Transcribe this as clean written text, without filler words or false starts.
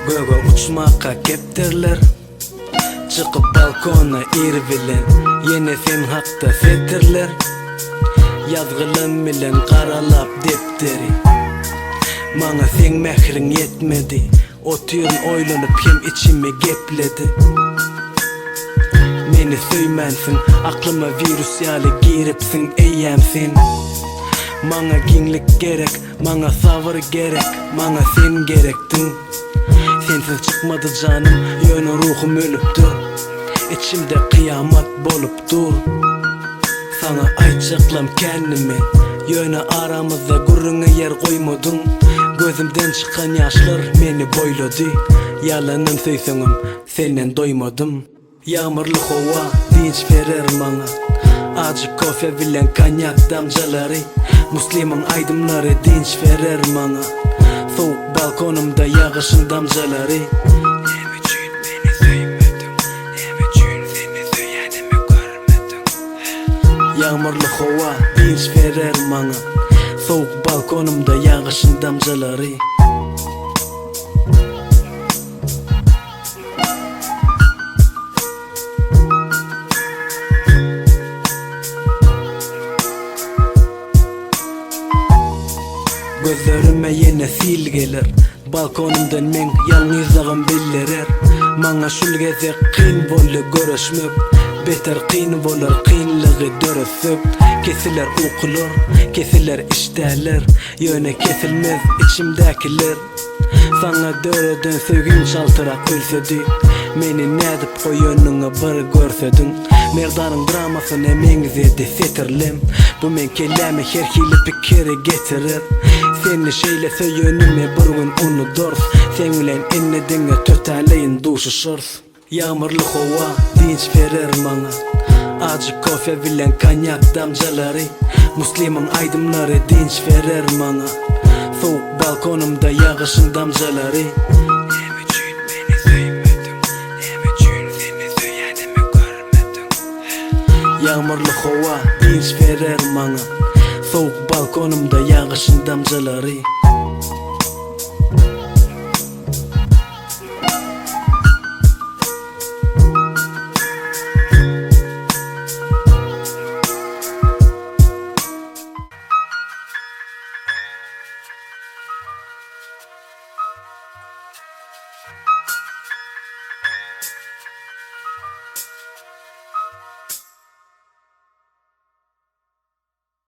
Göge uçmakka kepterler. Çıkıp balkona irbilen yine sen hakta fetirler. Yazgılım bilen karalap defteri. Mana sen mehrin yetmedi. Otuyon oylanıp hem içime gepledi. Meni söymensin, aklıma virüs yali giripsin eyyemsin. Mana ginlik gerek, mana sabır gerek, mana sen gerektin. Sensiz çıkmadı canım, yönü ruhum ölüptür. İçimde kıyamet boluptur. Sana ayçıklam kendime, yönü aramızda gurruna yer koymadın. Gözümden çıkan yaşlar beni boyladı. Yalanın söysönüm, senden doymadım. Yağmurlu hava dinç verer bana. Acı kofe bilen kanyak damcaları. Müslüman aydımları dinç verer bana. Soğuk balkonumda yağışın damcaları. Ne için beni söylemedin? Ne için seni söyledim görmedim? Yağmurlu hava dinç verer bana. Soğuk balkonumda yağışın damcaları. Gözlerime yine sil gelir. Balkonumdan men yalnızlığım bildirer. Mana şul geze qin bolly görüşmüp. Beter qin bolar qinlığı dörüsüp. Kesiler ukulur, kesiler işteler. Yöne kesilmez içimdekiler. Sana dörödön sevgin çaltırak ölsedi. Meni nedip koyönüne bir görsedin. Merdanın dramasını emeğinize setirlim. Bu men kelime herkili pikiri getirir. Seni şeyle söyönüme bir gün unuduruz. Sen ulen ennedinge tötaleyin duşuşuruz. Yağmurlu hava dinç verer bana. Acı kofe bilen kanyak damcaları. Müslüman aydımları dinç verer bana. Soğuk balkonumda yağışın damcaları. Ne için beni söylemedin? Ne için seni söyledim görmedim? Yağmurlu hava dinç verer bana. Soğuk balkonumda yağışın damcaları.